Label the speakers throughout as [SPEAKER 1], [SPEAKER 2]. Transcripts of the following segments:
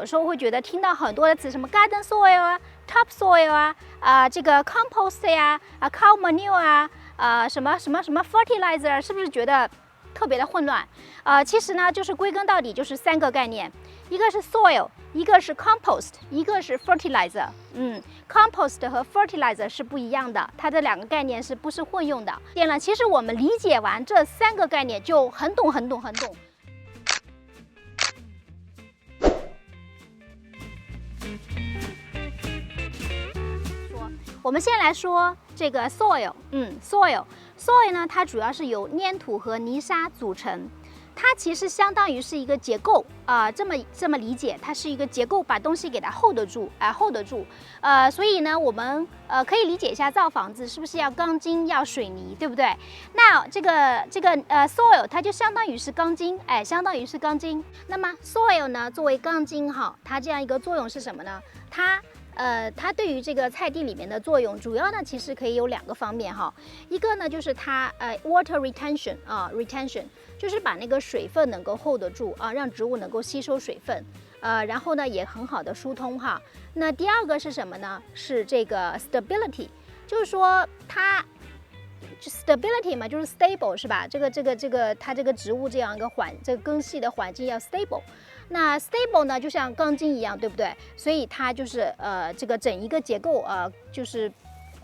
[SPEAKER 1] 时候会觉得听到很多的词，什么 garden soil 啊、topsoil 啊、这个 compost 呀、cow manure 什么 fertilizer， 是不是觉得特别的混乱？其实呢，就是归根到底就是3个概念，一个是 soil， 一个是 compost， 一个是 fertilizer。compost 和 fertilizer 是不一样的，它这2个概念不是混用的。对了，其实我们理解完这3个概念就很懂。我们先来说这个 soil，soil 呢，它主要是由粘土和泥沙组成，它其实相当于是一个结构这么理解，它是一个结构，把东西给它hold得住，所以呢，我们可以理解一下造房子是不是要钢筋要水泥，对不对？那这个soil 它就相当于是钢筋，那么 soil 呢，作为钢筋它这样一个作用是什么呢？它对于这个菜地里面的作用，主要呢其实可以有2个方面一个呢就是它water retention，就是把那个水分能够hold得住让植物能够吸收水分，然后呢也很好的疏通那第2个是什么呢？是这个 stability， 就是说它stability 嘛，就是 stable 是吧？它这个植物这样一个这个根系的环境要 stable。那 stable 呢，就像钢筋一样，对不对？所以它就是这个整一个结构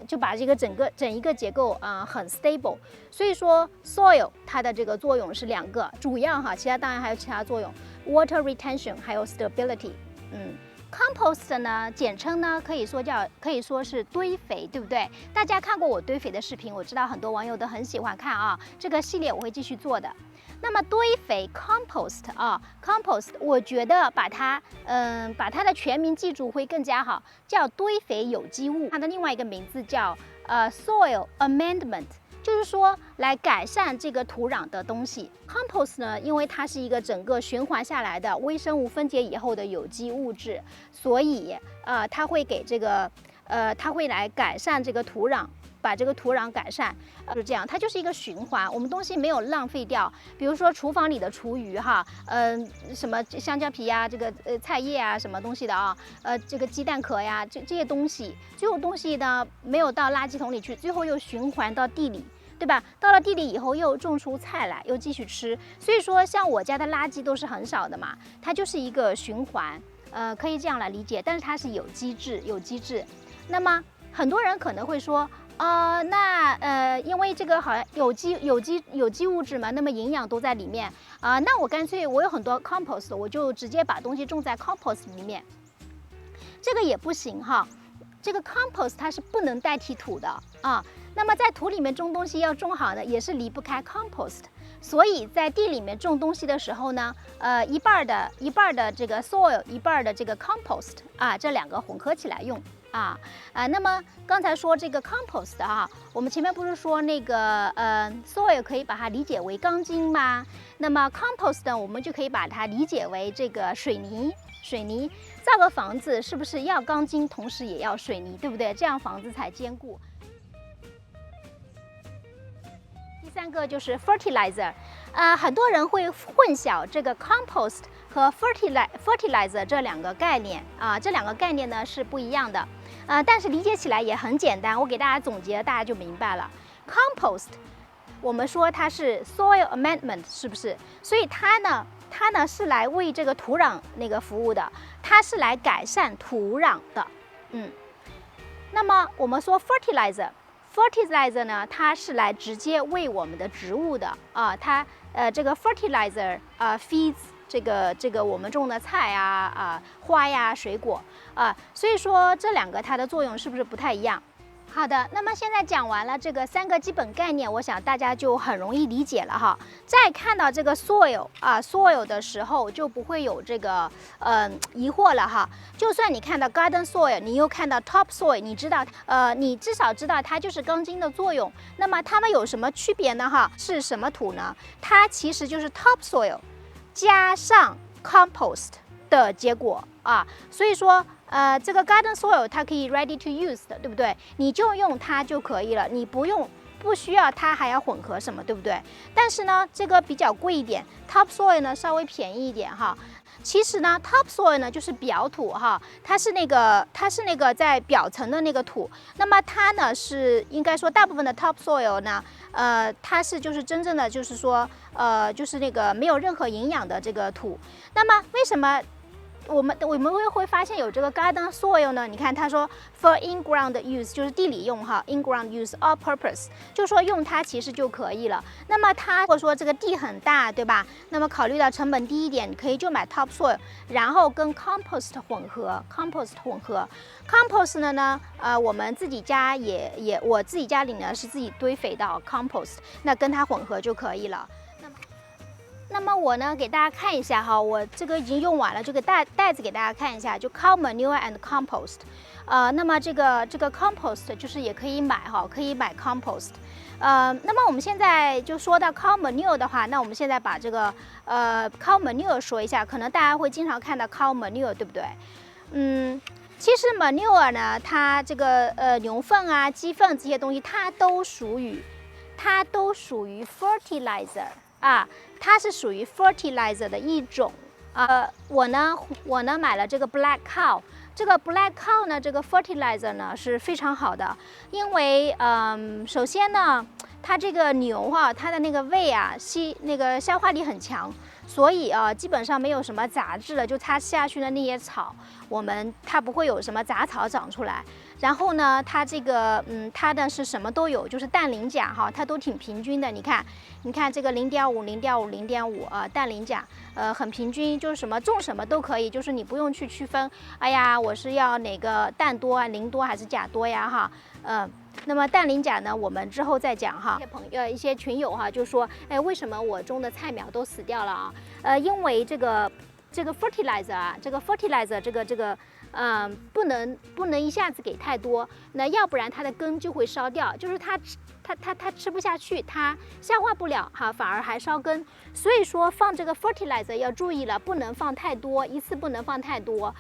[SPEAKER 1] 就把这个整一个结构很 stable。所以说 soil 它的这个作用是2个主要其他当然还有其他作用 ，water retention 还有 stability。compost 呢，简称呢可以说是堆肥，对不对？大家看过我堆肥的视频，我知道很多网友都很喜欢看这个系列我会继续做的。那么堆肥 compost 我觉得把它的全名记住会更加好，叫堆肥有机物。它的另外一个名字叫soil amendment， 就是说来改善这个土壤的东西。compost 呢，因为它是一个整个循环下来的微生物分解以后的有机物质，所以它会给这个它会来改善这个土壤。把这个土壤改善，就这样，它就是一个循环，我们东西没有浪费掉。比如说厨房里的厨余什么香蕉皮呀，这个菜叶啊，什么东西的这个鸡蛋壳呀，这些东西，这种东西呢没有到垃圾桶里去，最后又循环到地里，对吧？到了地里以后又种出菜来，又继续吃。所以说，像我家的垃圾都是很少的嘛，它就是一个循环，可以这样来理解。但是它是有机制。那么很多人可能会说。因为这个好像有机物质嘛，那么营养都在里面那我干脆我有很多 compost， 我就直接把东西种在 compost 里面，这个也不行这个 compost 它是不能代替土的那么在土里面种东西要种好呢，也是离不开 compost。所以在地里面种东西的时候呢，一半的这个 soil， 一半的这个 compost 这2个混合起来用。那么刚才说这个 compost 我们前面不是说那个soil 可以把它理解为钢筋吗？那么 compost 呢，我们就可以把它理解为这个水泥。造个房子是不是要钢筋，同时也要水泥，对不对？这样房子才坚固。第3个就是 fertilizer， 很多人会混淆这个 compost 和 fertilizer 这2个概念这2个概念呢是不一样的。但是理解起来也很简单，我给大家总结，大家就明白了。compost 我们说它是 soil amendment， 是不是？所以它呢是来为这个土壤那个服务的，它是来改善土壤的。那么我们说 fertilizer 呢，它是来直接喂我们的植物的它这个 fertilizer feeds这个我们种的菜花呀水果所以说这2个它的作用是不是不太一样？好的，那么现在讲完了这个3个基本概念，我想大家就很容易理解了再看到这个 soil 的时候，就不会有这个疑惑了就算你看到 garden soil， 你又看到 topsoil， 你知道你至少知道它就是钢筋的作用。那么它们有什么区别呢是什么土呢？它其实就是 topsoil 加上 compost 的结果所以说这个 garden soil 它可以 ready to use 的，对不对？你就用它就可以了，你不需要它还要混合什么，对不对？但是呢，这个比较贵一点 ，topsoil 呢稍微便宜一点其实呢 ，topsoil 呢就是表土哈，它是那个在表层的那个土。那么它呢是应该说大部分的 topsoil 呢，它是就是真正的就是说就是那个没有任何营养的这个土。那么为什么？我们会发现有这个 garden soil 呢？你看他说 for in-ground use 就是地里用哈 ，in-ground use all purpose 就说用它其实就可以了。那么它如果说这个地很大，对吧？那么考虑到成本低一点，你可以就买 topsoil， 然后跟 compost 混合。compost 呢，我们自己家我自己家里呢是自己堆肥的 compost， 那跟它混合就可以了。那么我呢，给大家看一下哈，我这个已经用完了，这个袋子给大家看一下，就 cow manure and compost。那么这个 compost 就是也可以买哈，可以买 compost。那么我们现在就说到 cow manure 的话，那我们现在把这个cow manure 说一下，可能大家会经常看到 cow manure， 对不对？其实 manure 呢，它这个牛粪啊、鸡粪这些东西，它都属于 fertilizer。它是属于 fertilizer 的一种。我呢买了这个 black cow， 这个 black cow 呢，这个 fertilizer 呢是非常好的，因为首先呢，它这个牛它的那个胃啊消化力很强，所以基本上没有什么杂质了，就它下去的那些草，它不会有什么杂草长出来。然后呢，它这个它的是什么都有，就是氮磷钾它都挺平均的。你看这个0.5氮磷钾很平均，就是什么种什么都可以，就是你不用去区分，哎呀我是要哪个氮多啊，磷多还是钾多呀那么氮磷钾呢，我们之后再讲哈。一些群友就说，哎，为什么我种的菜苗都死掉了啊？因为这个 fertilizer 这个不能一下子给太多，那要不然它的根就会烧掉，就是它吃不下去，它消化不了反而还烧根。所以说放这个 fertilizer 要注意了，不能放太多，一次不能放太多。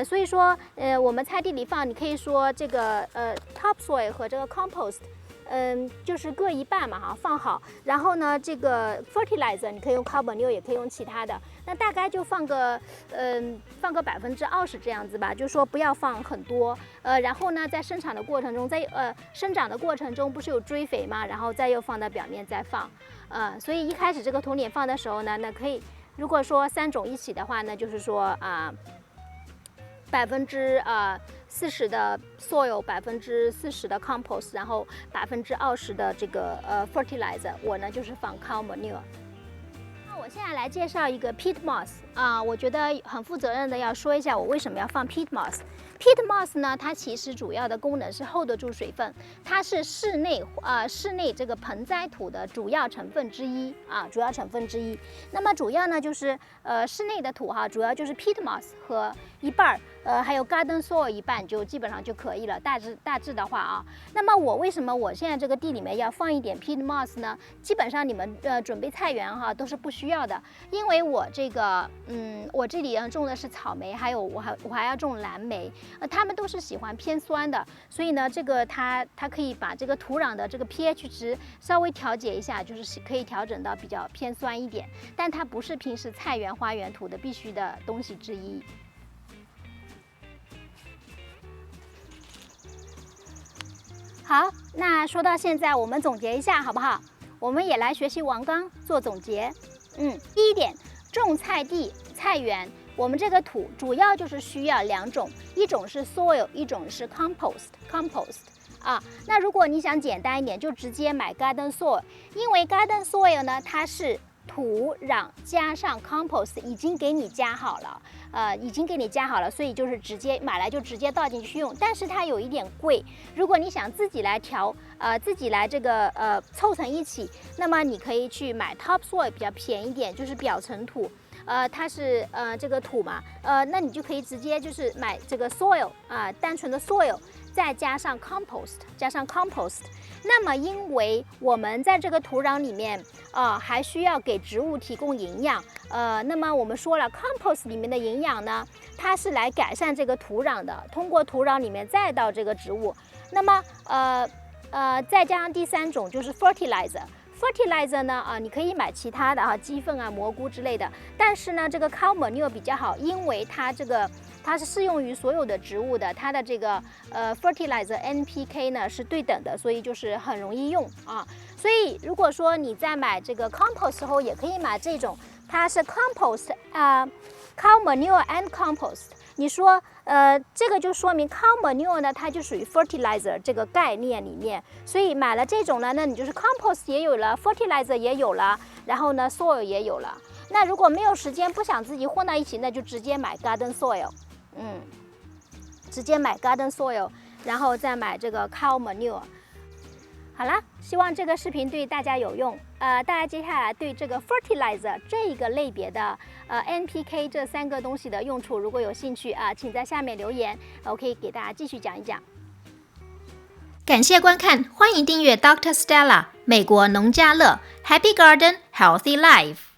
[SPEAKER 1] 所以说我们菜地里放，你可以说这个topsoil 和这个 compost。就是各一半嘛放好。然后呢，这个 fertilizer 你可以用 cow manure， 也可以用其他的。那大概就放个20%这样子吧，就说不要放很多。然后呢，在生长的过程中，生长的过程中不是有追肥嘛，然后再又放到表面再放。所以一开始这个土里放的时候呢，那可以如果说3种一起的话呢，就是说40%的 soil， 40%的 compost， 然后20%的这个fertilizer。我呢就是放 cow manure。那我现在来介绍一个 peat moss 我觉得很负责任的要说一下我为什么要放 peat moss。peat moss 呢，它其实主要的功能是 hold 得住水分，它是室内这个盆栽土的主要成分之一那么主要呢就是室内的土主要就是 peat moss 和一半还有 garden soil 一半，就基本上就可以了。大致的话那么为什么我现在这个地里面要放一点 peat moss 呢？基本上你们准备菜园都是不需要的，因为我这个我这里种的是草莓，还有我还要种蓝莓，它们都是喜欢偏酸的，所以呢，这个它可以把这个土壤的这个 pH 值稍微调节一下，就是可以调整到比较偏酸一点，但它不是平时菜园花园土的必须的东西之一。好，那说到现在，我们总结一下好不好？我们也来学习王刚做总结。第一点，种菜地菜园，我们这个土主要就是需要2种，一种是 soil， 一种是 compost。那如果你想简单一点，就直接买 garden soil， 因为 garden soil 呢，它是土壤加上 compost 已经给你加好了，所以就是直接买来就直接倒进去用。但是它有一点贵，如果你想自己来自己来这个凑成一起，那么你可以去买 topsoil 比较便宜点，就是表层土。它是这个土嘛，那你就可以直接就是买这个 soil 单纯的 soil， 再加上 compost。那么因为我们在这个土壤里面还需要给植物提供营养，那么我们说了 compost 里面的营养呢，它是来改善这个土壤的，通过土壤里面再到这个植物。那么再加上第3种就是 fertilizer。fertilizer 呢，你可以买其他的鸡粪啊、蘑菇之类的，但是呢，这个 cow manure 比较好，因为它是适用于所有的植物的，它的这个fertilizer NPK 呢是对等的，所以就是很容易用啊。所以如果说你在买这个 compost 时候，也可以买这种，它是 compost cow manure and compost。你说这个就说明 cow manure 呢，它就属于 fertilizer 这个概念里面，所以买了这种呢，那你就是 compost 也有了 ，fertilizer 也有了，然后呢 soil 也有了。那如果没有时间，不想自己混到一起，那就直接买 garden soil， 直接买 garden soil， 然后再买这个 cow manure。好啦，希望这个视频对大家有用。大家接下来对这个 fertilizer 这一个类别的NPK 这3个东西的用处，如果有兴趣请在下面留言，我可以给大家继续讲一讲。感谢观看，欢迎订阅 Dr. Stella 美国农家乐 Happy Garden Healthy Life。